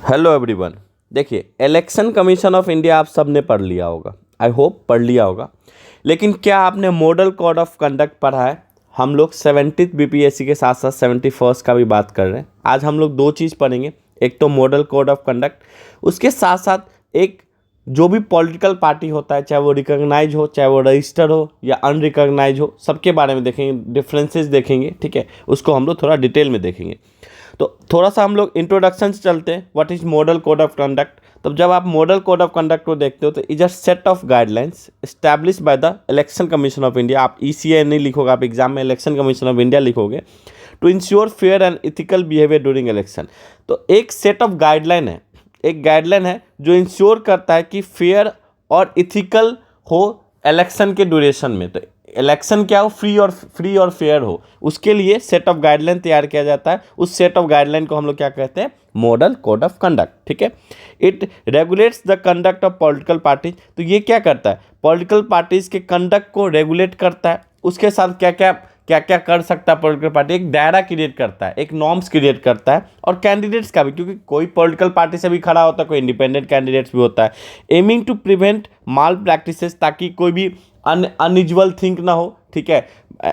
Hello everyone. देखिए, election commission of India आप सब ने पढ़ लिया होगा, आई होप पढ़ लिया होगा। लेकिन क्या आपने मॉडल कोड ऑफ कंडक्ट पढ़ा है? हम लोग 70th बीपीएससी के साथ साथ 71st का भी बात कर रहे हैं। आज हम लोग दो चीज़ पढ़ेंगे, एक तो मॉडल कोड ऑफ कंडक्ट, उसके साथ साथ एक जो भी पॉलिटिकल पार्टी होता है, चाहे वो रिकॉग्नाइज हो, चाहे वो रजिस्टर हो या अनरिकॉग्नाइज हो, सबके बारे में देखेंगे, डिफरेंसेस देखेंगे। ठीक है, उसको हम लोग थोड़ा डिटेल में देखेंगे। तो थोड़ा सा हम लोग इंट्रोडक्शन से चलते हैं। What is model code of conduct? तब जब आप मॉडल कोड ऑफ कंडक्ट को देखते हो तो is a set of guidelines establish by the election commission of India. आप ईसीआई नहीं लिखोगे, आप एग्जाम में इलेक्शन कमीशन ऑफ इंडिया लिखोगे, to ensure fair and ethical behaviour during election. तो एक सेट ऑफ गाइडलाइन है, एक गाइडलाइन है जो इंश्योर करता है कि फेयर और इथिकल हो इलेक्शन के ड्यूरेशन में। तो इलेक्शन क्या हो, फ्री और फेयर हो, उसके लिए सेट ऑफ गाइडलाइन तैयार किया जाता है। उस सेट ऑफ गाइडलाइन को हम लोग क्या कहते हैं? Model code of conduct. ठीक है, it regulates the conduct of political parties. तो ये क्या करता है? पॉलिटिकल पार्टीज के कंडक्ट को रेगुलेट करता है। उसके साथ क्या क्या कर सकता है पॉलिटिकल पार्टी? एक दायरा क्रिएट करता है, एक नॉर्म्स क्रिएट करता है, और कैंडिडेट्स का भी, क्योंकि कोई पॉलिटिकल पार्टी से भी खड़ा होता है, कोई इंडिपेंडेंट कैंडिडेट्स भी होता है। Aiming to prevent malpractices, ताकि कोई भी अनयूजुअल थिंक ना हो। ठीक है,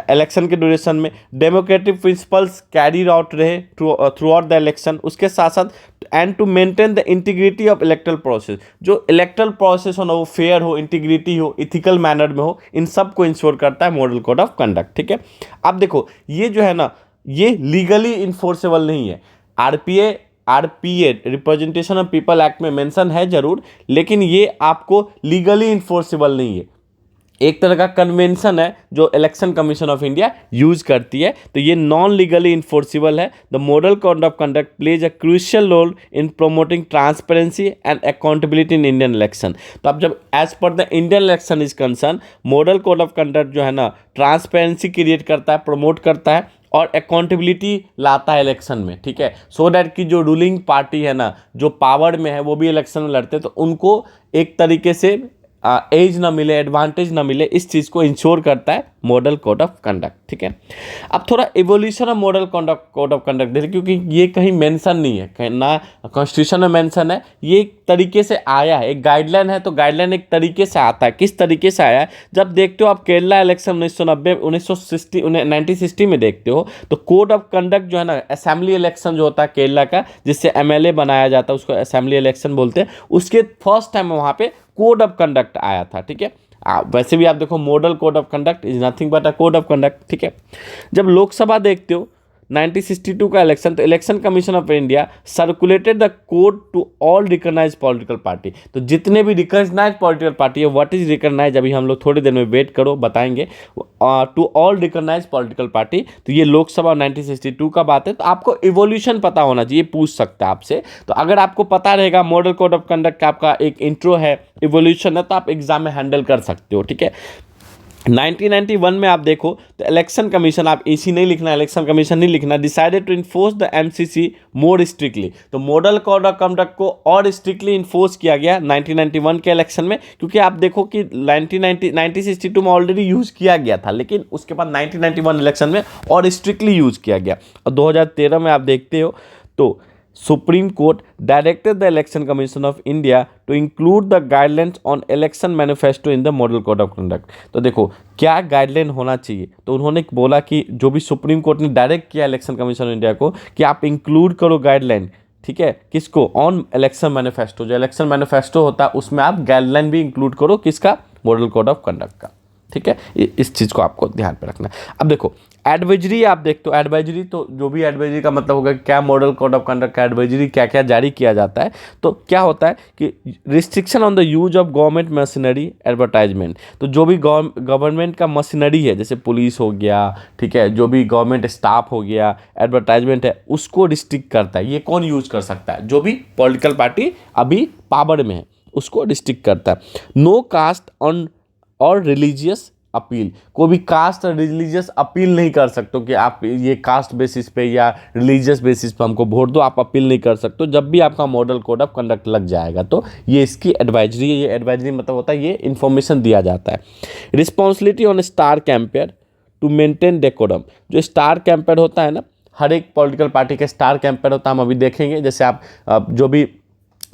इलेक्शन के ड्यूरेशन में डेमोक्रेटिक प्रिंसिपल्स कैरी आउट रहे थ्रू आउट द इलेक्शन। उसके साथ साथ and to maintain the integrity of electoral process, जो इलेक्ट्रल प्रोसेस हो ना वो फेयर हो, इंटीग्रिटी हो, इथिकल मैनर में हो, इन सब को इंश्योर करता है मॉडल कोड ऑफ कंडक्ट। ठीक है, अब देखो ये जो है ना, ये लीगली इन्फोर्सेबल नहीं है। RPA representation of people act में मेंशन है जरूर, लेकिन ये आपको लीगली इन्फोर्सेबल नहीं है। एक तरह का कन्वेंशन है जो election commission of India use करती है, तो ये नॉन लीगली इन्फोर्सिबल है। The model code of conduct plays a crucial role in promoting transparency and accountability in Indian election. तो अब जब as per the Indian election is concern, model code of conduct जो है ना, transparency create करता है, promote करता है और अकाउंटेबिलिटी लाता है इलेक्शन में। ठीक है, सो दैट कि जो रूलिंग पार्टी है ना, जो पावर में है, वो भी इलेक्शन में लड़ते हैं, तो उनको एक तरीके से एज ना मिले, एडवांटेज ना मिले, इस चीज़ को इंश्योर करता है मॉडल कोड ऑफ कंडक्ट। ठीक है, अब थोड़ा evolution of model code of conduct देखिए, क्योंकि ये कहीं मेंशन नहीं है, कहीं ना कॉन्स्टिट्यूशन में मेंशन है, ये एक तरीके से आया है, एक गाइडलाइन है। तो गाइडलाइन एक तरीके से आता है। किस तरीके से आया है? जब देखते हो आप केरला इलेक्शन 1960 में देखते हो, तो कोड ऑफ कंडक्ट जो है ना, असेंबली इलेक्शन जो होता है केरला का, जिससे एमएलए बनाया जाता है, उसको असेंबली इलेक्शन बोलते हैं, उसके फर्स्ट टाइम वहाँ पे कोड ऑफ कंडक्ट आया था। ठीक है, वैसे भी आप देखो, model code of conduct is nothing but a code of conduct. ठीक है, जब लोकसभा देखते हो 1962 का इलेक्शन, तो election commission of India circulated the code to all recognise political party. तो जितने भी रिकॉग्नाइज पॉलिटिकल पार्टी है, व्हाट इज रिकॉग्नाइज, अभी हम लोग थोड़ी देर में वेट करो, बताएंगे। To all recognise political party, तो ये लोकसभा 1962 का बात है। तो आपको इवोल्यूशन पता होना चाहिए, पूछ सकता है आपसे। तो अगर आपको पता रहेगा मॉडल कोड ऑफ कंडक्ट का आपका एक इंट्रो है, इवोल्यूशन है, तो आप एग्जाम में हैंडल कर सकते हो। ठीक है, 1991 में आप देखो तो इलेक्शन कमीशन, आप इसी नहीं लिखना, इलेक्शन कमीशन नहीं लिखना, decided to enforce the MCC more strictly. तो मॉडल कोड ऑफ कंडक्ट को और स्ट्रिक्टली इन्फोर्स किया गया 1991 के इलेक्शन में, क्योंकि आप देखो कि 1962 में ऑलरेडी यूज किया गया था, लेकिन उसके बाद 1991 इलेक्शन में और स्ट्रिक्टली यूज किया गया। और 2013 में आप देखते हो तो supreme court directed the election commission of India to include the guidelines on election manifesto in the model code of conduct. तो देखो क्या गाइडलाइन होना चाहिए, तो उन्होंने बोला कि जो भी सुप्रीम कोर्ट ने डायरेक्ट किया इलेक्शन कमीशन ऑफ इंडिया को कि आप इंक्लूड करो गाइडलाइन। ठीक है, किसको? ऑन इलेक्शन मैनिफेस्टो, जो इलेक्शन मैनिफेस्टो होता है उसमें आप गाइडलाइन भी इंक्लूड करो, किसका? मॉडल कोड ऑफ कंडक्ट का। ठीक है, इस चीज़ को आपको ध्यान में रखना है। अब देखो एडवाइजरी, आप देखते हो एडवाइजरी, तो जो भी एडवाइजरी का मतलब होगा क्या मॉडल कोड ऑफ कंडक्ट का एडवाइजरी क्या क्या जारी किया जाता है। तो क्या होता है कि restriction on the use of government machinery advertisement. तो जो भी गवर्नमेंट का मशीनरी है, जैसे पुलिस हो गया, ठीक है, जो भी गवर्नमेंट स्टाफ हो गया, एडवर्टाइजमेंट है, उसको रिस्ट्रिक्ट करता है। ये कौन यूज कर सकता है? जो भी पॉलिटिकल पार्टी अभी पावर में है, उसको रिस्ट्रिक्ट करता है। नो कास्ट ऑन और रिलीजियस अपील, कोई भी कास्ट और रिलीजियस अपील नहीं कर सकते कि आप ये कास्ट बेसिस पे या रिलीजियस बेसिस पे हमको वोट दो, आप अपील नहीं कर सकते। जब भी आपका मॉडल कोड ऑफ कंडक्ट लग जाएगा तो ये इसकी एडवाइजरी है। ये एडवाइजरी मतलब होता है ये इन्फॉर्मेशन दिया जाता है। Responsibility on star campaigner to maintain decorum. जो स्टार कैंपेयर होता है ना, हर एक पॉलिटिकल पार्टी के स्टार कैंपेयर होता है, हम अभी देखेंगे। जैसे आप जो भी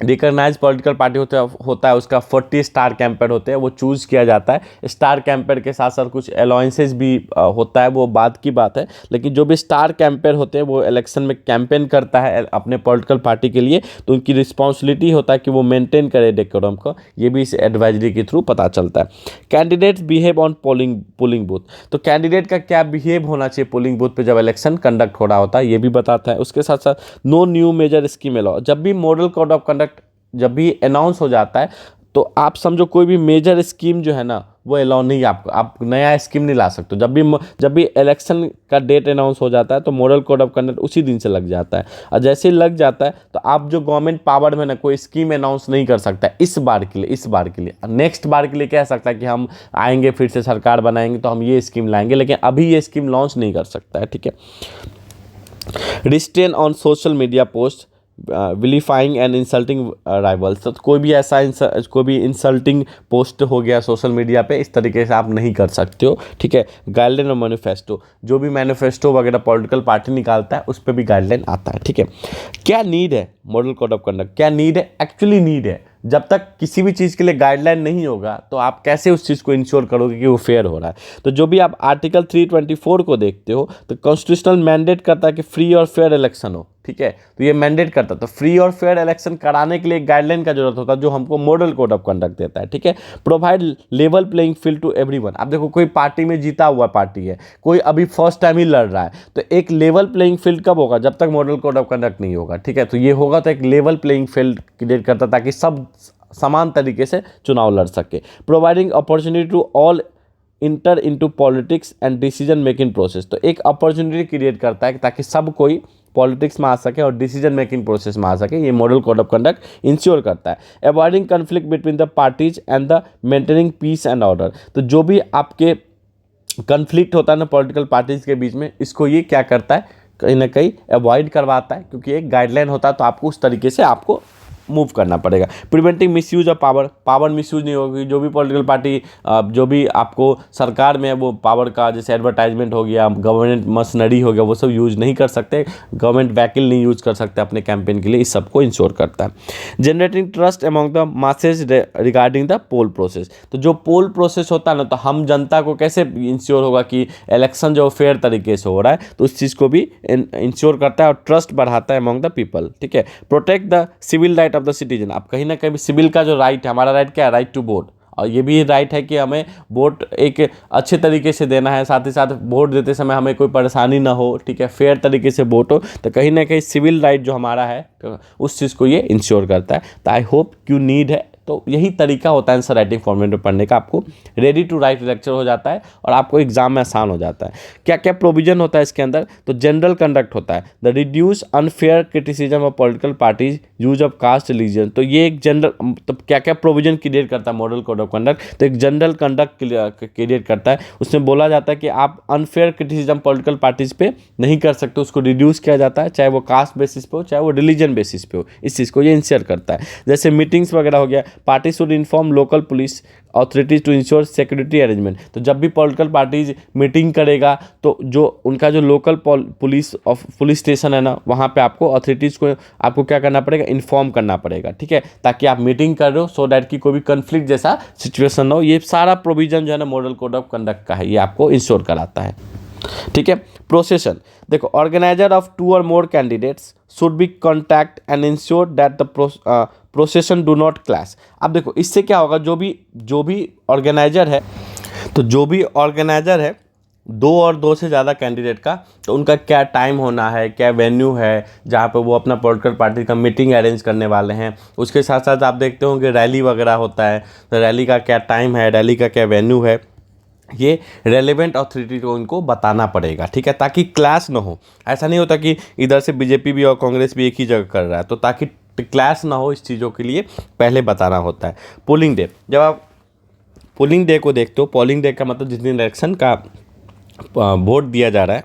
रिकॉग्नाइज पॉलिटिकल पार्टी होता है उसका 40 स्टार कैंपेन होते हैं, वो चूज़ किया जाता है। स्टार कैंपेन के साथ साथ कुछ अलाउंसेस भी होता है, वो बाद की बात है। लेकिन जो भी स्टार कैंपेन होते हैं वो इलेक्शन में कैंपेन करता है अपने पॉलिटिकल पार्टी के लिए, तो उनकी रिस्पॉन्सिबिलिटी होता है कि वो मेंटेन करे डेकोरम को। ये भी इस एडवाइजरी के थ्रू पता चलता है। Candidates behave on polling booth, तो कैंडिडेट का क्या बिहेव होना चाहिए पोलिंग बूथ पे जब इलेक्शन कंडक्ट हो रहा होता है, ये भी बताता है। उसके साथ साथ no new major scheme allow, जब भी मॉडल कोड ऑफ कंडक्ट जब भी अनाउंस हो जाता है तो आप समझो कोई भी मेजर स्कीम जो है ना वो अलाउ नहीं, आप नया स्कीम नहीं ला सकते। जब भी इलेक्शन का डेट अनाउंस हो जाता है तो मॉडल कोड ऑफ कंडक्ट उसी दिन से लग जाता है, और जैसे ही लग जाता है तो आप जो गवर्नमेंट पावर में ना कोई स्कीम अनाउंस नहीं कर सकता इस बार के लिए। नेक्स्ट बार के लिए कह सकता है कि हम आएंगे फिर से सरकार बनाएंगे तो हम ये स्कीम लाएंगे, लेकिन अभी ये स्कीम लॉन्च नहीं कर सकता है। ठीक है। Restrain on social media post vilifying and insulting rivals, तो कोई भी इंसल्टिंग पोस्ट हो गया सोशल मीडिया पे, इस तरीके से आप नहीं कर सकते हो। ठीक है। गाइडलाइन और मैनिफेस्टो, जो भी मैनिफेस्टो वगैरह पॉलिटिकल पार्टी निकालता है उस पर भी गाइडलाइन आता है। ठीक है। क्या नीड है मॉडल कोड ऑफ कंडक्ट, क्या नीड है? एक्चुअली नीड है। जब तक किसी भी चीज़ के लिए गाइडलाइन नहीं होगा तो आप कैसे उस चीज़ को इंश्योर करोगे कि वो फेयर हो रहा है? तो जो भी आप आर्टिकल 324 को देखते हो तो कॉन्स्टिट्यूशनल मैंडेट करता है कि फ्री और फेयर इलेक्शन हो। ठीक है। तो ये मैंडेट करता है, तो फ्री और फेयर इलेक्शन कराने के लिए गाइडलाइन का जरूरत होता है जो हमको मॉडल कोड ऑफ कंडक्ट देता है। ठीक है। Provide level playing field to everyone, आप देखो कोई पार्टी में जीता हुआ पार्टी है, कोई अभी फर्स्ट टाइम ही लड़ रहा है, तो एक लेवल प्लेइंग फील्ड कब होगा? जब तक मॉडल कोड ऑफ कंडक्ट नहीं होगा। ठीक है। तो ये होगा तो एक लेवल प्लेइंग फील्ड क्रिएट करता ताकि सब समान तरीके से चुनाव लड़ सके। Providing opportunity to all enter into politics and decision making process, तो एक अपॉर्चुनिटी क्रिएट करता है ताकि सब कोई पॉलिटिक्स में आ सके और डिसीजन मेकिंग प्रोसेस में आ सके। ये model code of conduct ensure करता है। Avoiding conflict between the parties and the maintaining peace and order, तो जो भी आपके कन्फ्लिक्ट होता है ना पॉलिटिकल पार्टीज के बीच में, इसको ये क्या करता है? कहीं ना कहीं अवॉइड करवाता है, क्योंकि एक गाइडलाइन होता है तो आपको उस तरीके से आपको मूव करना पड़ेगा। Preventing misuse of power misuse नहीं होगी। जो भी पॉलिटिकल पार्टी जो भी आपको सरकार में है वो पावर का, जैसे एडवर्टाइजमेंट हो गया, गवर्नमेंट मशीनरी हो गया, वो सब यूज़ नहीं कर सकते। गवर्नमेंट व्हीकल नहीं यूज़ कर सकते अपने कैंपेन के लिए, इस सबको इंश्योर करता है। Generating trust among the masses regarding the poll process, तो जो पोल प्रोसेस होता है ना, तो हम जनता को कैसे इंश्योर होगा कि इलेक्शन जो फेयर तरीके से हो रहा है, तो उस चीज़ को भी इंश्योर करता है और ट्रस्ट बढ़ाता है अमॉन्ग द पीपल। ठीक है। Protect the civil right of the citizen, आप कहीं ना कहीं सिविल का जो राइट है, हमारा राइट क्या है? राइट टू वोट, और ये भी राइट है कि हमें वोट एक अच्छे तरीके से देना है, साथ ही साथ वोट देते समय हमें कोई परेशानी ना हो। ठीक है। फेयर तरीके से वोट हो, तो कहीं ना कहीं सिविल राइट जो हमारा है तो उस चीज़ को ये इंश्योर करता है। तो आई होप क्यों नीड है, तो यही तरीका होता है आंसर राइटिंग फॉर्मेट में पढ़ने का, आपको रेडी टू राइट लेक्चर हो जाता है और आपको एग्जाम में आसान हो जाता है। क्या क्या प्रोविजन होता है इसके अंदर? तो जनरल कंडक्ट होता है, the reduce unfair criticism of political parties, use of caste religion, तो ये एक जनरल, तो क्या क्या प्रोविजन क्रिएट करता है मॉडल कोड ऑफ कंडक्ट? तो एक जनरल कंडक्ट क्रिएट करता है, उसमें बोला जाता है कि आप अनफेयर क्रिटिसिज्म पॉलिटिकल पार्टीज पे नहीं कर सकते, उसको रिड्यूस किया जाता है, चाहे वो कास्ट बेसिस पे हो चाहे वो रिलीजन बेसिस पे हो, इस चीज़ को ये इंश्योर करता है। जैसे मीटिंग्स वगैरह हो गया, party should inform local police authorities to ensure security arrangement, तो जब भी पॉलिटिकल पार्टीज मीटिंग करेगा तो जो उनका जो लोकल पुलिस स्टेशन है ना, वहाँ पे आपको अथॉरिटीज़ को आपको क्या करना पड़ेगा? इन्फॉर्म करना पड़ेगा। ठीक है। ताकि आप मीटिंग कर रहे हो सो डैट कि कोई भी कन्फ्लिक्ट जैसा सिचुएशन ना हो। ये सारा प्रोविजन जो है ना मॉडल कोड ऑफ कंडक्ट का है, ये आपको इंश्योर कराता है। ठीक है। प्रोसेशन, देखो organiser of 2 or more candidates should be contact and ensure that the procession do not clash. अब देखो इससे क्या होगा, जो भी ऑर्गेनाइजर है, तो जो भी ऑर्गेनाइजर है 2 और 2 से ज़्यादा कैंडिडेट का, तो उनका क्या टाइम होना है, क्या वेन्यू है जहाँ पे वो अपना पॉलिटिकल पार्टी का मीटिंग अरेंज करने वाले हैं। उसके साथ साथ आप देखते होंगे रैली वगैरह होता है, तो रैली का क्या टाइम है, रैली का क्या वेन्यू है, ये रेलेवेंट अथॉरिटी को इनको बताना पड़ेगा। ठीक है। ताकि क्लैश ना हो। ऐसा नहीं होता कि इधर से बीजेपी भी और कांग्रेस भी एक ही जगह कर रहा है, तो ताकि क्लैश ना हो इस चीज़ों के लिए पहले बताना होता है। पोलिंग डे, जब आप पोलिंग डे को देखते हो, पोलिंग डे का मतलब जिस दिन इलेक्शन का वोट दिया जा रहा है,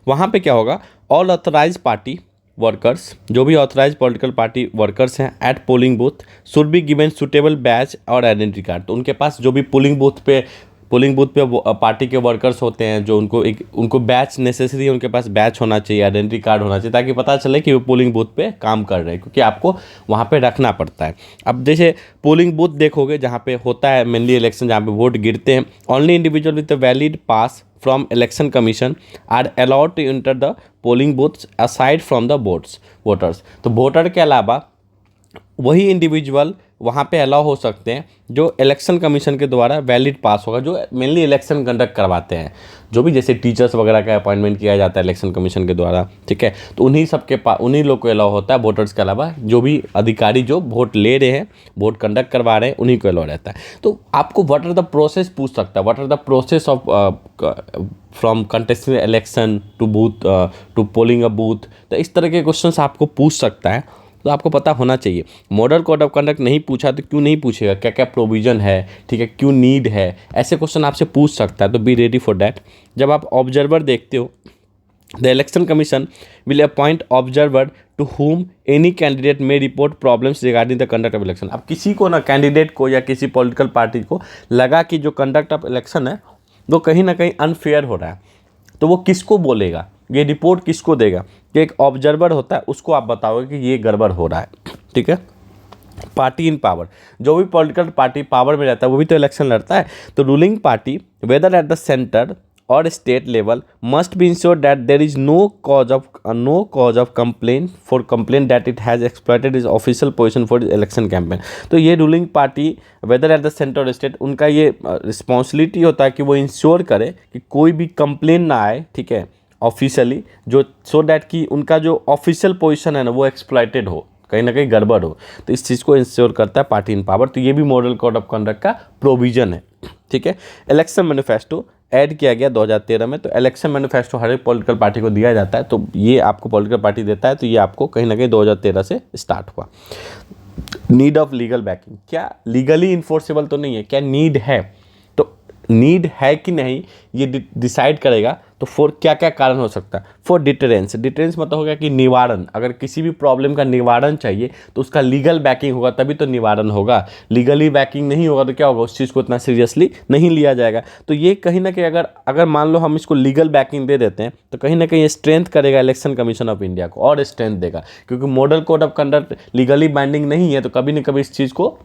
वहाँ पे क्या होगा? ऑल ऑथराइज पार्टी वर्कर्स, जो भी ऑथराइज पॉलिटिकल पार्टी वर्कर्स हैं at polling booth should be given suitable badge और आइडेंटिटी कार्ड, तो उनके पास जो भी पोलिंग बूथ पे पोलिंग बूथ पे पार्टी के वर्कर्स होते हैं जो उनको बैच नेसेसरी है, उनके पास बैच होना चाहिए, आइडेंटिटी कार्ड होना चाहिए, ताकि पता चले कि वो पोलिंग बूथ पे काम कर रहे हैं, क्योंकि आपको वहाँ पे रखना पड़ता है। अब जैसे पोलिंग बूथ देखोगे जहाँ पे होता है मेनली इलेक्शन, जहाँ पे वोट गिरते हैं, only individual with valid pass from election commission are allowed to enter the polling booths aside from the voters. तो वोटर के अलावा वही इंडिविजुअल वहाँ पे अलाउ हो सकते हैं जो इलेक्शन कमीशन के द्वारा वैलिड पास होगा, जो मेनली इलेक्शन कंडक्ट करवाते हैं, जो भी जैसे टीचर्स वगैरह का अपॉइंटमेंट किया जाता है इलेक्शन कमीशन के द्वारा, ठीक है। तो उन्हीं लोग को अलाउ होता है, वोटर्स के अलावा जो भी अधिकारी जो वोट ले रहे हैं, वोट कंडक्ट करवा रहे हैं, उन्हीं को अलाउ रहता है। तो आपको व्हाट आर द प्रोसेस पूछ सकता है, what are the process of from contesting election to booth to polling a booth, तो इस तरह के क्वेश्चन आपको पूछ सकता है। तो आपको पता होना चाहिए। मॉडल कोड ऑफ कंडक्ट नहीं पूछा तो क्यों नहीं पूछेगा, क्या क्या प्रोविज़न है, ठीक है, क्यों नीड है, ऐसे क्वेश्चन आपसे पूछ सकता है। तो बी रेडी फॉर दैट। जब आप ऑब्जर्वर देखते हो, the election commission will appoint observer to whom any candidate may report problems regarding the conduct of election. अब किसी को ना, कैंडिडेट को या किसी पॉलिटिकल पार्टी को लगा कि जो कंडक्ट ऑफ इलेक्शन है वो कहीं ना कहीं अनफेयर हो रहा है, तो वो किसको बोलेगा, ये रिपोर्ट किसको देगा? कि एक ऑब्जर्वर होता है, उसको आप बताओगे कि ये गड़बड़ हो रहा है, ठीक है। पार्टी इन पावर, जो भी पॉलिटिकल पार्टी पावर में रहता है वो भी तो इलेक्शन लड़ता है। तो ruling party whether at the centre और state level must be ensure that there is no cause of complaint that it has exploited is official position for election campaign. तो ये ruling party whether at the centre और state, उनका ये responsibility होता है कि वो इंश्योर करे कि कोई भी कंप्लेन ना आए, ठीक है, ऑफिशियली, जो सो दैट कि उनका जो ऑफिशियल पोजीशन है ना वो एक्सप्लॉइटेड हो, कहीं ना कहीं गड़बड़ हो। तो इस चीज़ को इंश्योर करता है पार्टी इन पावर। तो ये भी मॉडल कोड ऑफ कंडक्ट का प्रोविजन है, ठीक है। इलेक्शन मैनिफेस्टो ऐड किया गया 2013 में। तो इलेक्शन मैनिफेस्टो हर एक पॉलिटिकल पार्टी को दिया जाता है, तो ये आपको पॉलिटिकल पार्टी देता है, तो ये आपको कहीं ना कहीं 2013 से स्टार्ट हुआ। नीड ऑफ लीगल बैकिंग, क्या लीगली इन्फोर्सेबल तो नहीं है, क्या नीड है? तो नीड है कि नहीं ये डिसाइड करेगा। तो फॉर क्या क्या कारण हो सकता है? फॉर डिटरेंस, डिटरेंस मतलब हो गया कि निवारण, अगर किसी भी प्रॉब्लम का निवारण चाहिए तो उसका लीगल बैकिंग होगा तभी तो निवारण होगा। लीगली बैकिंग नहीं होगा तो क्या होगा, उस चीज़ को इतना सीरियसली नहीं लिया जाएगा। तो ये कहीं ना कहीं अगर मान लो हम इसको लीगल बैकिंग दे देते हैं तो कहीं ना कहीं स्ट्रेंथ करेगा इलेक्शन कमीशन ऑफ इंडिया को, और स्ट्रेंथ देगा, क्योंकि model code of conduct legally binding नहीं है। तो कभी न कभी इस चीज़ को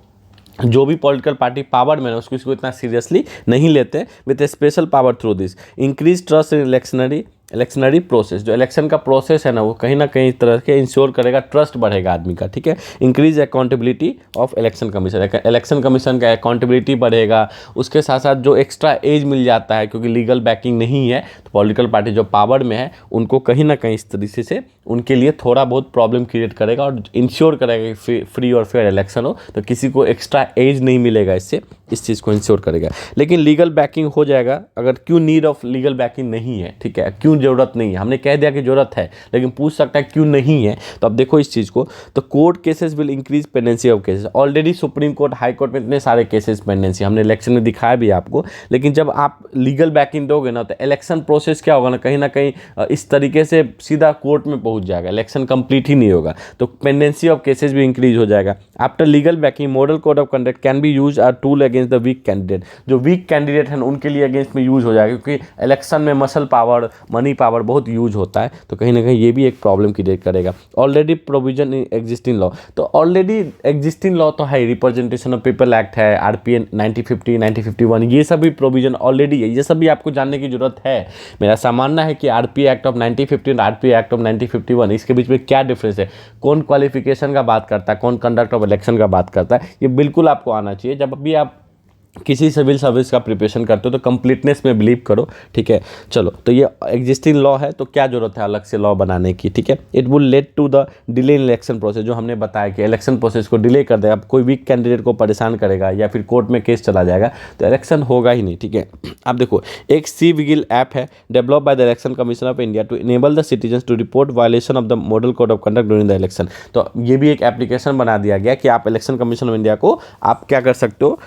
जो भी पॉलिटिकल पार्टी पावर में है उसको इसको इतना सीरियसली नहीं लेते। With special power through this increase trust in electionary process, जो इलेक्शन का प्रोसेस है ना वो कहीं ना कहीं इस तरह के इंश्योर करेगा, ट्रस्ट बढ़ेगा आदमी का, ठीक है। Increase accountability of election commission, election commission का अकाउंटेबिलिटी बढ़ेगा। उसके साथ साथ जो एक्स्ट्रा एज मिल जाता है, क्योंकि लीगल बैकिंग नहीं है तो पॉलिटिकल पार्टी जो पावर में है उनको कहीं ना कहीं इस तरीके से उनके लिए थोड़ा बहुत प्रॉब्लम क्रिएट करेगा और इंश्योर करेगा कि फ्री और फेयर इलेक्शन हो। तो किसी को एक्स्ट्रा एज नहीं मिलेगा, इससे इस चीज़ को इंश्योर करेगा। लेकिन लीगल बैकिंग हो जाएगा अगर क्यों नीड ऑफ लीगल बैकिंग नहीं है, ठीक है, क्यों ज़रूरत नहीं है। हमने कह दिया कि ज़रूरत है, लेकिन पूछ सकता है क्यों नहीं है। तो अब देखो इस चीज़ को, तो court cases will increase pendency of cases. Already supreme court, high court में इतने सारे केसेस पेंडेंसी, हमने इलेक्शन में दिखाया भी आपको। लेकिन जब आप लीगल बैकिंग दोगे ना तो इलेक्शन प्रोसेस क्या होगा ना कहीं इस तरीके से सीधा कोर्ट में पहुंच जाएगा, इलेक्शन कंप्लीट ही नहीं होगा। तो पेंडेंसी ऑफ केसेस भी इंक्रीज हो जाएगा। After legal backing model code of conduct can be use are tool against the weak candidate. जो वीक कैंडिडेट हैं उनके लिए अगेंस्ट में यूज हो जाएगा, क्योंकि इलेक्शन में मसल पावर, मनी पावर बहुत यूज होता है। तो कहीं ना कहीं ये भी एक प्रॉब्लम क्रिएट करेगा। Already provision in existing law, तो ऑलरेडी एग्जिस्टिंग लॉ तो है, रिप्रेजेंटेशन ऑफ पीपल एक्ट है, RPN 1950, 1951, ये सब भी प्रोविजन ऑलरेडी है। ये सब भी आपको जानने की जरूरत है। मेरा सामानना है कि RP एक्ट ऑफ 1950 और RP एक्ट ऑफ 1951 इसके बीच में क्या डिफरेंस है, कौन क्वालिफिकेशन का बात करता है, कौन कंडक्ट ऑफ इलेक्शन का बात करता है, ये बिल्कुल आपको आना चाहिए। जब भी आप किसी सिविल सर्विस का प्रिपरेशन करते हो तो कंप्लीटनेस में बिलीव करो, ठीक है। चलो, तो ये एग्जिस्टिंग लॉ है तो क्या जरूरत है अलग से लॉ बनाने की, ठीक है। It will lead to the delay in election process, जो हमने बताया कि इलेक्शन प्रोसेस को डिले कर देगा। कोई वीक कैंडिडेट को परेशान करेगा या फिर कोर्ट में केस चला जाएगा तो इलेक्शन होगा ही नहीं, ठीक है। आप देखो, एक सी विजिल ऐप है develop by the election commission of India to enable the citizens to report violation of the model code of conduct during the election. तो ये भी एक एप्लीकेशन बना दिया गया कि आप इलेक्शन कमीशन ऑफ इंडिया को आप क्या कर सकते हो,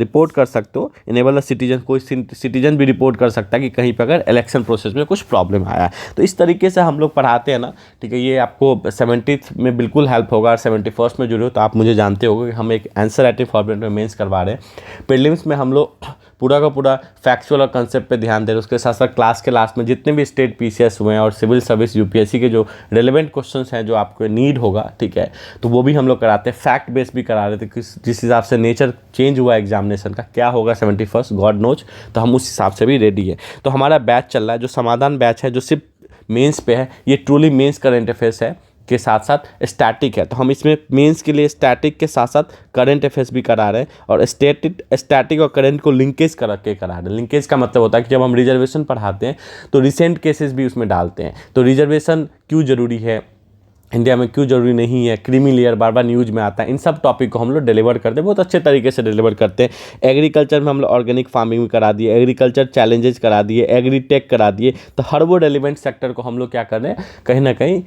रिपोर्ट कर सकते हो। इनेबल द सिटीजन, कोई सिटीजन भी रिपोर्ट कर सकता है कि कहीं पर अगर इलेक्शन प्रोसेस में कुछ प्रॉब्लम आया। तो इस तरीके से हम लोग पढ़ाते हैं ना, ठीक है। ये आपको 70th में बिल्कुल हेल्प होगा और 71st में जुड़े हो तो आप मुझे जानते होगे कि हम एक आंसर राइटिंग फॉर्मेट में मेंस करवा रहे हैं। प्रीलिम्स में हम लोग पूरा का पूरा फैक्चुअल और कंसेप्ट पे ध्यान दे रहे हैं। उसके साथ साथ क्लास के लास्ट में जितने भी स्टेट पीसीएस हुए हैं और सिविल सर्विस यूपीएससी के जो रेलेवेंट क्वेश्चंस हैं जो आपको नीड होगा, ठीक है, तो वो भी हम लोग कराते हैं। फैक्ट बेस भी करा रहे थे कि जिस हिसाब से नेचर चेंज हुआ एग्जामिनेशन का, क्या होगा 71st गॉड नोज, तो हम उस हिसाब से भी रेडी है। तो हमारा बैच चल रहा है, जो समाधान बैच है, जो सिर्फ मेंस पे है, ये ट्रूली मेंस करंट अफेयर्स है के साथ साथ स्टैटिक है। तो हम इसमें मेंस के लिए स्टैटिक के साथ साथ करंट अफेयर्स भी करा रहे हैं और स्टैटिक और करंट को लिंकेज करा रहे हैं। लिंकेज का मतलब होता है कि जब हम रिजर्वेशन पढ़ाते हैं तो रिसेंट केसेस भी उसमें डालते हैं। तो रिजर्वेशन क्यों ज़रूरी है इंडिया में, क्यों जरूरी नहीं है, क्रीमी लेयर बार बार न्यूज़ में आता है, इन सब टॉपिक को हम लोग डिलीवर करते हैं, बहुत अच्छे तरीके से डिलीवर करते हैं। एग्रीकल्चर में हम लोग ऑर्गेनिक फार्मिंग भी करा दिए, एग्रीकल्चर चैलेंजेस करा दिए, एग्रीटेक करा दिए। तो हर वो रेलिवेंट सेक्टर को हम लोग क्या कर रहे हैं, कहीं ना कहीं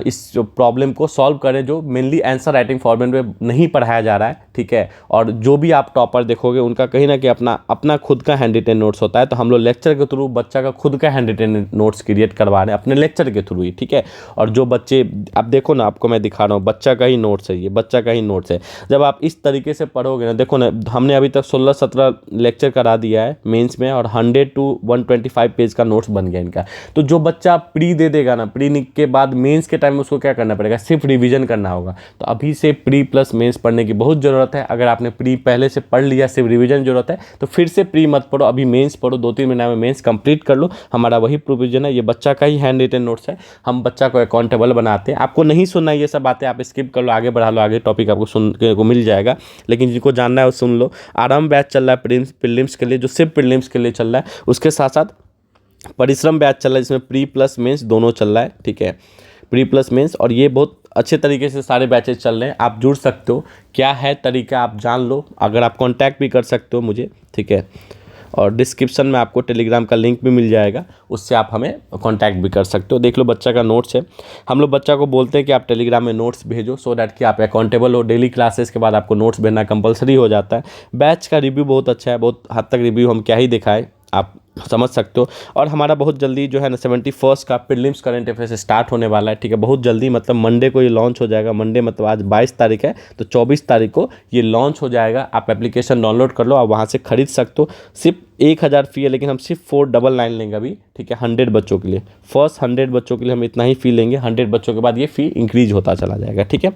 इस प्रॉब्लम को सॉल्व करें जो मेनली आंसर राइटिंग फॉर्मेट में नहीं पढ़ाया जा रहा है, ठीक है। और जो भी आप टॉपर देखोगे उनका कहीं ना कहीं अपना खुद का हैंड रिटेन नोट्स होता है। तो हम लोग लेक्चर के थ्रू बच्चा का खुद का हैंड रिटेन नोट्स क्रिएट करवा रहे हैं अपने लेक्चर के थ्रू ही, ठीक है। और जो बच्चे, आप देखो ना, आपको मैं दिखा रहा हूँ, बच्चा का ही नोट्स है, ये बच्चा का ही नोट्स है। जब आप इस तरीके से पढ़ोगे ना, देखो ना, हमने अभी तक 16-17 लेक्चर करा दिया है मेंस में और 100 to 125 पेज का नोट्स बन गया इनका। तो जो बच्चा प्री दे देगा ना, प्री के बाद मेंस के टाइम में उसको क्या करना पड़ेगा, सिर्फ रिवीजन करना होगा। तो अभी से प्री प्लस मेंस पढ़ने की बहुत ज़रूरत है। अगर आपने प्री पहले से पढ़ लिया, सिर्फ रिवीजन जरूरत है, तो फिर से प्री मत पढ़ो, अभी मेंस पढ़ो, 2-3 महीना में मेंस कंप्लीट कर लो। हमारा वही प्रोविजन है, ये बच्चा का ही हैंड रिटेन नोट्स है, हम बच्चा को अकाउंटेबल बनाते हैं। आपको नहीं सुनना ये सब बातें, आप स्किप कर लो, आगे बढ़ा लो, आगे टॉपिक आपको सुनने को मिल जाएगा। लेकिन जिनको जानना है वो सुन लो। आराम बैच चल रहा है प्रीलिम्स के लिए, जो सिर्फ प्रीलिम्स के लिए चल रहा है। उसके साथ साथ परिश्रम बैच चल रहा है जिसमें प्री प्लस मेंस दोनों चल रहा है, ठीक है, प्री प्लस मेंस। और ये बहुत अच्छे तरीके से सारे बैचेस चल रहे हैं। आप जुड़ सकते हो, क्या है तरीका आप जान लो। अगर आप कांटेक्ट भी कर सकते हो मुझे, ठीक है, और डिस्क्रिप्शन में आपको टेलीग्राम का लिंक भी मिल जाएगा, उससे आप हमें कांटेक्ट भी कर सकते हो। देख लो बच्चा का नोट्स है। हम लोग बच्चा को बोलते हैं कि आप टेलीग्राम में नोट्स भेजो, सो दैट कि आप अकाउंटेबल हो। डेली क्लासेस के बाद आपको नोट्स भेजना कंपलसरी हो जाता है। बैच का रिव्यू बहुत अच्छा है, बहुत हद तक रिव्यू हम क्या ही दिखाए, आप समझ सकते हो। और हमारा बहुत जल्दी जो है ना 71st का प्रीलिम्स करंट अफेयर्स स्टार्ट होने वाला है, ठीक है, बहुत जल्दी, मतलब मंडे को ये लॉन्च हो जाएगा। मंडे मतलब आज 22 तारीख है, तो 24 तारीख को ये लॉन्च हो जाएगा। आप एप्लीकेशन डाउनलोड कर लो, आप वहाँ से खरीद सकते हो। सिर्फ 1000 फ़ी है, लेकिन हम सिर्फ 499 लेंगे अभी, ठीक है, 100 बच्चों के लिए। फर्स्ट 100 बच्चों के लिए हम इतना ही फ़ी लेंगे, 100 बच्चों के बाद ये फ़ी इंक्रीज होता चला जाएगा, ठीक है।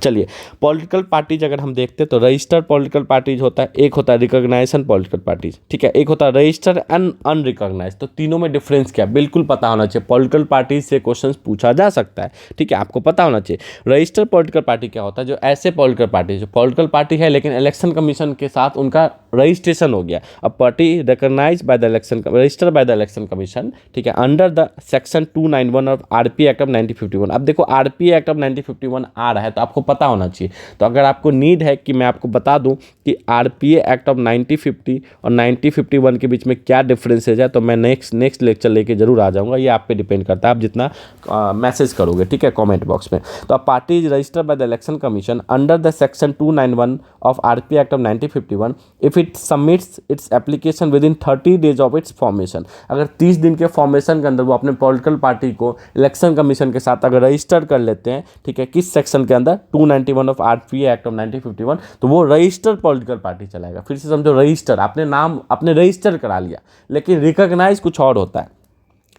चलिए, पॉलिटिकल पार्टीज अगर हम देखते हैं तो रजिस्टर्ड पॉलिटिकल पार्टीज होता है, एक होता है रिकॉग्नाइजेशन पॉलिटिकल पार्टीज, ठीक है, एक होता है रजिस्टर्ड एंड अनरिकॉग्नाइज्ड। तो तीनों में डिफरेंस क्या, बिल्कुल पता होना चाहिए। पॉलिटिकल पार्टीज से क्वेश्चन पूछा जा सकता है, ठीक है, आपको पता होना चाहिए। रजिस्टर्ड पॉलिटिकल पार्टी क्या होता है, जो ऐसे पॉलिटिकल पार्टी, जो पॉलिटिकल पार्टी है लेकिन इलेक्शन कमीशन के साथ उनका रजिस्ट्रेशन हो गया। अब party recognised by the election, registered by the election commission, ठीक है, under the section 291 of RP act of 1951। अब देखो आरपी एक्ट ऑफ 1951 आ रहा है, तो आपको पता होना चाहिए। तो अगर आपको नीड है कि मैं आपको बता दूं कि आरपीए एक्ट ऑफ 1950 और 1951 के बीच में क्या डिफरेंसेज है, तो मैं नेक्स्ट लेक्चर लेके जरूर आ जाऊंगा। ये आप पे डिपेंड करता है, आप जितना मैसेज करोगे, ठीक है, कमेंट बॉक्स में। तो अब party is registered by the election commission under the section 291 of RP act of 1951 if it submits its application with in 30 days of its formation. अगर 30 दिन के फॉर्मेशन के अंदर वो अपने पॉलिटिकल पार्टी को इलेक्शन कमीशन के साथ अगर रजिस्टर कर लेते हैं, ठीक है, किस सेक्शन के अंदर, 291 ऑफ आरपीए एक्ट ऑफ 1951, तो वो रजिस्टर्ड पॉलिटिकल पार्टी चलाएगा। फिर से समझो, रजिस्टर, आपने नाम अपने रजिस्टर करा लिया, लेकिन रिकॉग्नाइज कुछ और होता है।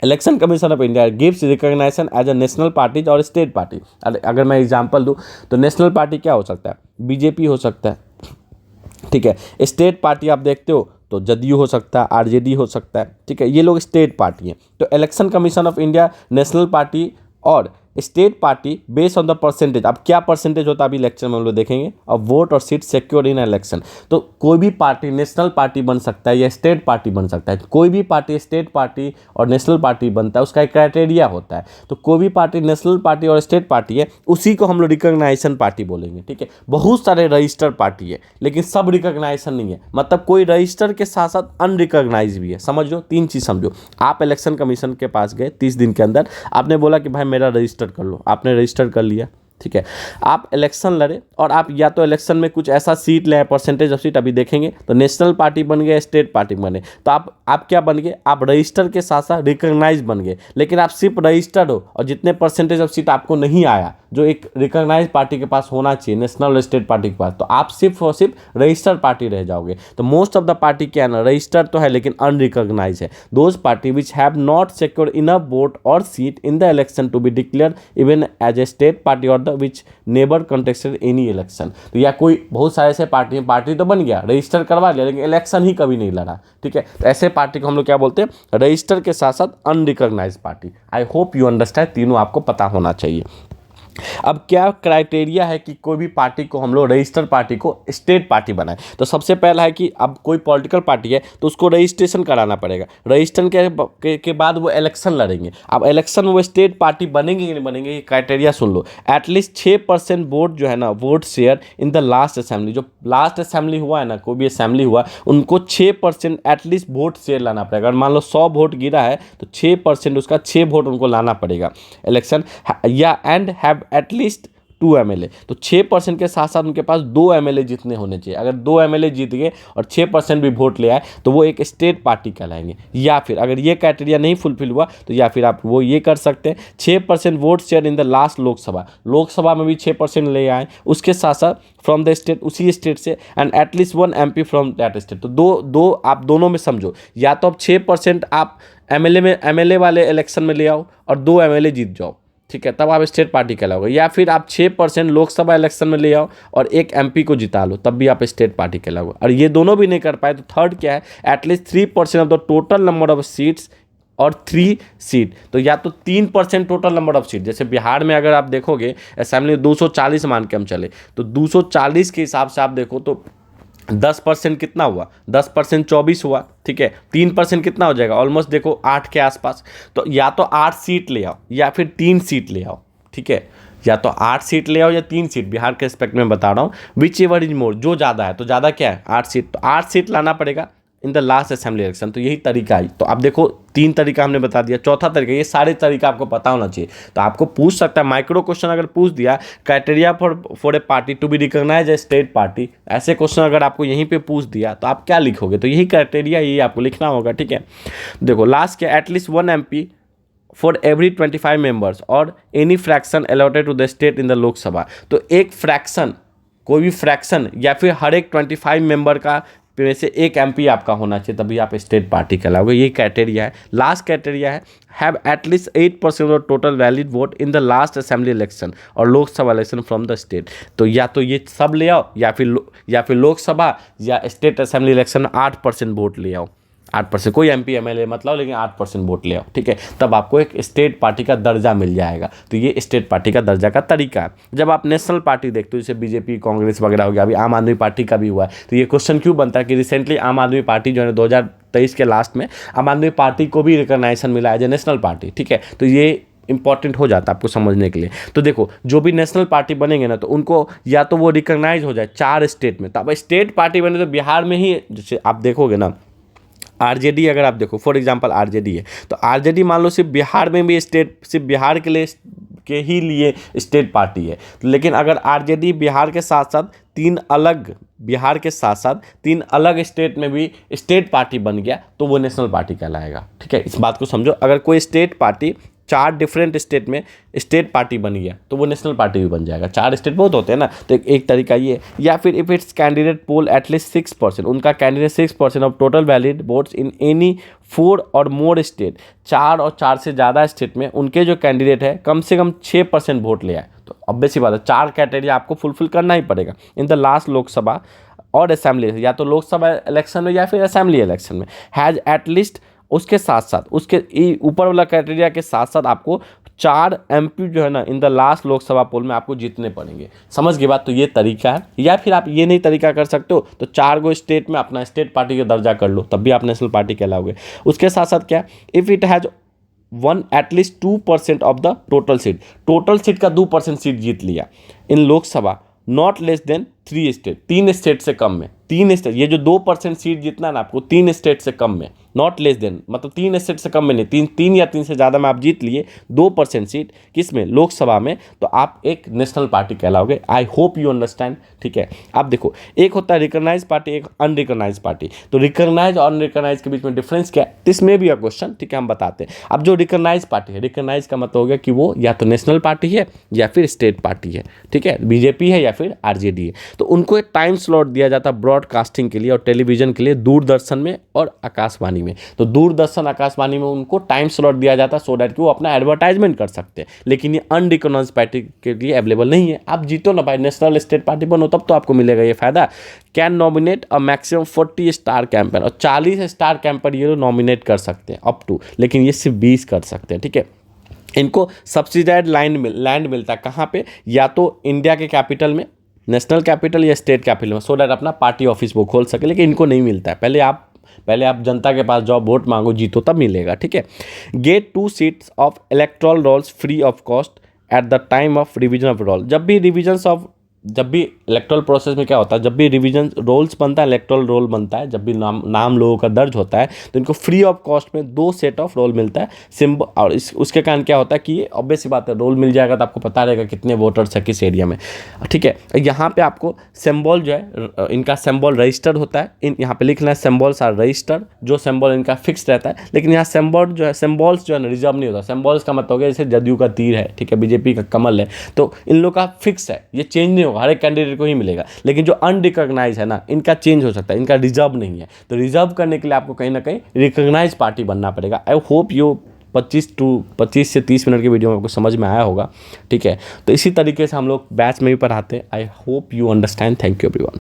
Election commission of India gives recognition as a national parties और स्टेट पार्टी। अगर मैं एग्जांपल दूं तो नेशनल पार्टी क्या हो सकता है, बीजेपी हो सकता है, ठीक है। स्टेट पार्टी आप देखते हो तो जदयू हो सकता है, आरजेडी हो सकता है, ठीक है, ये लोग स्टेट पार्टी हैं। तो election commission of India national party और state party based on the percentage. अब क्या परसेंटेज होता है अभी लेक्चर में हम लोग देखेंगे। अब वोट और सीट सिक्योर इन इलेक्शन, तो कोई भी पार्टी नेशनल पार्टी बन सकता है या स्टेट पार्टी बन सकता है। कोई भी पार्टी स्टेट पार्टी और नेशनल पार्टी बनता है, उसका एक क्राइटेरिया होता है। तो कोई भी पार्टी नेशनल पार्टी और स्टेट पार्टी है, उसी को हम लोग रिकॉग्नाइजेशन पार्टी बोलेंगे, ठीक है। बहुत सारे रजिस्टर्ड पार्टी है, लेकिन सब रिकॉग्नाइजेशन नहीं है, मतलब कोई रजिस्टर के साथ साथ अनरिकॉग्नाइज भी है। समझ लो, 3 चीज़ समझो। आप इलेक्शन कमीशन के पास गए 30 दिन के अंदर, आपने बोला कि भाई मेरा रजिस्टर कर लो, आपने रजिस्टर कर लिया, ठीक है। आप इलेक्शन लड़े और आप या तो इलेक्शन में कुछ ऐसा सीट ले, परसेंटेज ऑफ सीट अभी देखेंगे, तो नेशनल पार्टी बन गए, स्टेट पार्टी बने, तो आप क्या बन गए, आप रजिस्टर के साथ साथ रिकॉग्नाइज बन गए। लेकिन आप सिर्फ रजिस्टर्ड हो और जितने परसेंटेज ऑफ सीट आपको नहीं आया, जो एक रिकॉग्नाइज पार्टी के पास होना चाहिए, नेशनल और स्टेट पार्टी के पास, तो आप सिर्फ और सिर्फ रजिस्टर्ड पार्टी रह जाओगे। तो मोस्ट ऑफ द पार्टी क्या है ना, रजिस्टर्ड तो है लेकिन अनरिकॉग्नाइज है। Those party which have not secured enough vote और seat in the election to be declare even as a state party और the which never contested any election. तो या कोई बहुत सारे ऐसे पार्टी तो बन गया, रजिस्टर करवा लिया लेकिन इलेक्शन ही कभी नहीं लड़ा, ठीक है। तो ऐसे पार्टी को हम लोग क्या बोलते हैं, रजिस्टर के साथ साथ unrecognised party. I hope you understand, तीनों आपको पता होना चाहिए। अब क्या क्राइटेरिया है कि कोई भी पार्टी को हम लोग रजिस्टर पार्टी को स्टेट पार्टी बनाए। तो सबसे पहला है कि अब कोई पॉलिटिकल पार्टी है तो उसको रजिस्ट्रेशन कराना पड़ेगा। रजिस्ट्रेशन के बाद वो इलेक्शन लड़ेंगे। अब इलेक्शन में वो स्टेट पार्टी बनेंगे कि नहीं बनेंगे, ये क्राइटेरिया सुन लो। एटलीस्ट 6% वोट जो है ना, vote share in the last assembly, जो लास्ट असेंबली हुआ है ना, कोई भी असेंबली हुआ, उनको 6% एटलीस्ट वोट शेयर लाना पड़ेगा। अगर मान लो 100 वोट गिरा है तो 6% उसका 6 वोट उनको लाना पड़ेगा इलेक्शन, या एंड हैव एटलीस्ट 2 MLA। तो 6% के साथ साथ उनके पास 2 MLA जीतने होने चाहिए। अगर 2 MLA जीत गए और 6% भी वोट ले आए तो वो एक स्टेट पार्टी कहलाएंगे। या फिर अगर ये क्राइटेरिया नहीं फुलफिल हुआ तो या फिर आप वो ये कर सकते हैं, 6% vote share in the last Lok Sabha में भी 6% ले आए, उसके साथ साथ फ्रॉम द स्टेट, उसी स्टेट से, and at least 1 MP from that state. तो दो आप दोनों में समझो, या तो आप 6% आप MLA वाले इलेक्शन में ले आओ और 2 MLA जीत जाओ, ठीक है, तब आप स्टेट पार्टी कहलाओगे। या फिर आप 6% लोकसभा इलेक्शन में ले आओ और 1 MP को जिता लो, तब भी आप स्टेट पार्टी कहलाओगे। और ये दोनों भी नहीं कर पाए तो थर्ड क्या है, at least 3% of the total number of seats और 3 सीट। तो या तो 3% टोटल नंबर ऑफ सीट, जैसे बिहार में अगर आप देखोगे असेंबली 240 मान के हम चले, तो 240 के हिसाब से आप देखो तो 10% कितना हुआ, 10% 24 हुआ, ठीक है। 3% कितना हो जाएगा, ऑलमोस्ट देखो 8 के आसपास। तो या तो 8 सीट ले आओ या फिर 3 सीट ले आओ, ठीक है। या तो 8 सीट ले आओ या 3 सीट, बिहार के एस्पेक्ट में बता रहा हूँ। विच एवर इज मोर, जो ज़्यादा है, तो ज़्यादा क्या है 8 सीट, तो 8 सीट लाना पड़ेगा इन द लास्ट असेंबली इलेक्शन। तो यही तरीका है। तो आप देखो 3 तरीका हमने बता दिया, चौथा तरीका, ये सारे तरीका आपको पता होना चाहिए। तो आपको पूछ सकता है माइक्रो क्वेश्चन, अगर पूछ दिया criteria for a party to be recognise a state party, ऐसे क्वेश्चन अगर आपको यहीं पे पूछ दिया तो आप क्या लिखोगे, तो यही क्राइटेरिया, यही आपको लिखना होगा, ठीक है। देखो लास्ट क्या, at least 1 MP for every 25 members और any fraction allotted to the state in the Lok Sabha. तो एक फ्रैक्शन, कोई भी फ्रैक्शन या फिर हर एक 25 मेंबर का में से 1 MP आपका होना चाहिए, तभी आप स्टेट पार्टी कहलाओगे। ये क्राइटेरिया है। लास्ट क्राइटेरिया है have at least 8% of total valid vote in the last assembly election और Lok Sabha election from the state. तो या तो ये सब ले आओ या फिर लोकसभा या स्टेट असेंबली इलेक्शन में 8% वोट ले आओ, 8%, कोई MP MLA मतलब, लेकिन 8% वोट ले आओ, ठीक है, तब आपको एक स्टेट पार्टी का दर्जा मिल जाएगा। तो ये स्टेट पार्टी का दर्जा का तरीका है। जब आप नेशनल पार्टी देखते हो, जैसे BJP, कांग्रेस वगैरह हो गया, अभी आम आदमी पार्टी का भी हुआ है, तो ये क्वेश्चन क्यों बनता है कि रिसेंटली आम आदमी पार्टी जो है 2023 के लास्ट में आम आदमी पार्टी को भी रिकॉग्नाइजेशन मिला है एज ए नेशनल पार्टी, ठीक है। तो ये इंपॉर्टेंट हो जाता है आपको समझने के लिए। तो देखो जो भी नेशनल पार्टी बनेंगे ना, तो उनको या तो वो रिकॉग्नाइज हो जाए 4 स्टेट में। तो अब स्टेट पार्टी बने तो बिहार में ही, जैसे आप देखोगे ना RJD, अगर आप देखो फॉर एग्जांपल RJD है, तो RJD मान लो सिर्फ बिहार में भी सिर्फ बिहार के लिए के ही लिए स्टेट पार्टी है। लेकिन अगर RJD बिहार के साथ साथ 3 अलग स्टेट में भी स्टेट पार्टी बन गया तो वो नेशनल पार्टी कहलाएगा, ठीक है। इस बात को समझो, अगर कोई स्टेट पार्टी 4 डिफरेंट स्टेट में स्टेट पार्टी बन गया तो वो नेशनल पार्टी भी बन जाएगा। 4 स्टेट बहुत होते हैं ना, तो एक तरीका ये। या फिर if it's candidate poll at least 6%, उनका candidate 6% of total valid votes in any 4 or more state, 4 और 4 से ज़्यादा स्टेट में उनके जो कैंडिडेट है कम से कम 6% वोट ले आए, तो ऑब्वियस सी बात है 4 क्राइटेरिया आपको फुलफिल करना ही पड़ेगा इन द लास्ट लोकसभा और असेंबली, या तो लोकसभा इलेक्शन में या फिर असेंबली इलेक्शन में, हैज़ एटलीस्ट, उसके साथ साथ उसके ऊपर वाला क्राइटेरिया के साथ साथ आपको 4 MP जो है ना इन द लास्ट लोकसभा पोल में आपको जीतने पड़ेंगे। समझ गए बात। तो ये तरीका है। या फिर आप ये नहीं तरीका कर सकते हो तो 4 गो स्टेट में अपना स्टेट पार्टी का दर्जा कर लो, तब भी आप नेशनल पार्टी कहलाओगे। उसके साथ साथ क्या, if it has at least 2% of the total seat का 2% सीट जीत लिया in Lok Sabha, not less than 3 state, 3 state से कम में, 3 स्टेट, ये जो 2% सीट जितना ना आपको 3 स्टेट से कम में, नॉट लेस देन, मतलब 3 स्टेट से कम में नहीं, 3 या 3 से ज़्यादा में आप जीत लिए 2% सीट किस में, लोकसभा में, तो आप एक नेशनल पार्टी कहलाओगे। आई होप यू अंडरस्टैंड, ठीक है। अब देखो, एक होता है रिकॉग्नाइज पार्टी, एक अनरिकॉग्नाइज पार्टी। तो रिकॉग्नाइज और अनरिकॉग्नाइज के बीच में डिफरेंस क्या है, दिस में भी अ क्वेश्चन, ठीक है, हम बताते हैं। अब जो रिकॉग्नाइज पार्टी है, रिकॉग्नाइज का मतलब हो गया कि वो या तो नेशनल पार्टी है या फिर स्टेट पार्टी है, ठीक है, बीजेपी है या फिर आरजेडी है। तो उनको एक टाइम स्लॉट दिया जाता है ब्रॉडकास्टिंग के लिए और टेलीविजन के लिए, दूरदर्शन में और आकाशवाणी में। तो दूरदर्शन आकाशवाणी में उनको टाइम स्लॉट दिया जाता है सो दैट कि वो अपना एडवर्टाइजमेंट कर सकते हैं। लेकिन ये अनरिकॉग्नाइज पार्टी के लिए अवेलेबल नहीं है। आप जीतो ना भाई, नेशनल स्टेट पार्टी बनो, तब तो आपको मिलेगा ये फायदा। Can nominate a maximum 40 star campaign, और 40 स्टार कैंपेन ये लोग नॉमिनेट कर सकते हैं अप टू, लेकिन ये सिर्फ 20 कर सकते हैं, ठीक है। इनको सब्सिडाइड लैंड मिलता है कहाँ पे, या तो इंडिया के कैपिटल में, नेशनल कैपिटल या स्टेट कैपिटल में, सो दैट अपना पार्टी ऑफिस वो खोल सके। लेकिन इनको नहीं मिलता है। पहले आप जनता के पास जाओ, वोट मांगो, जीतो, तब मिलेगा, ठीक है। Get 2 seats of electoral rolls free of cost at the time of revision of roll. जब भी इलेक्टोरल प्रोसेस में क्या होता है, जब भी रिवीजन रोल्स बनता है, इलेक्टोरल रोल बनता है, जब भी नाम लोगों का दर्ज होता है, तो इनको फ्री ऑफ कॉस्ट में 2 सेट ऑफ रोल मिलता है सिंबल। और उसके कारण क्या होता है कि ये ऑब्वियस सी बात है, रोल मिल जाएगा तो आपको पता रहेगा कितने वोटर्स है किस एरिया में, ठीक है। यहाँ पे आपको सिंबल जो है, इनका सिंबल रजिस्टर्ड होता है, यहाँ पे लिखना है सिंबल्स आर रजिस्टर्ड, जो सिंबल इनका फिक्स रहता है। लेकिन यहाँ सिंबल जो है, सिंबल्स जो है ना, रिजर्व नहीं होता। सिंबल्स का मतलब हो गया जैसे जदयू का तीर है, ठीक है, बीजेपी का कमल है, तो इन लोग का फिक्स है, ये चेंज नहीं होगा, हर एक कैंडिडेट को ही मिलेगा। लेकिन जो अनरिकॉग्नाइज है ना, इनका चेंज हो सकता है, इनका रिजर्व नहीं है। तो रिजर्व करने के लिए आपको कहीं ना कहीं रिकॉग्नाइज पार्टी बनना पड़ेगा। आई होप यू 25 से 30 मिनट की वीडियो में आपको समझ में आया होगा, ठीक है। तो इसी तरीके से हम लोग बैच में भी पढ़ाते हैं। आई hope you understand. Thank you everyone.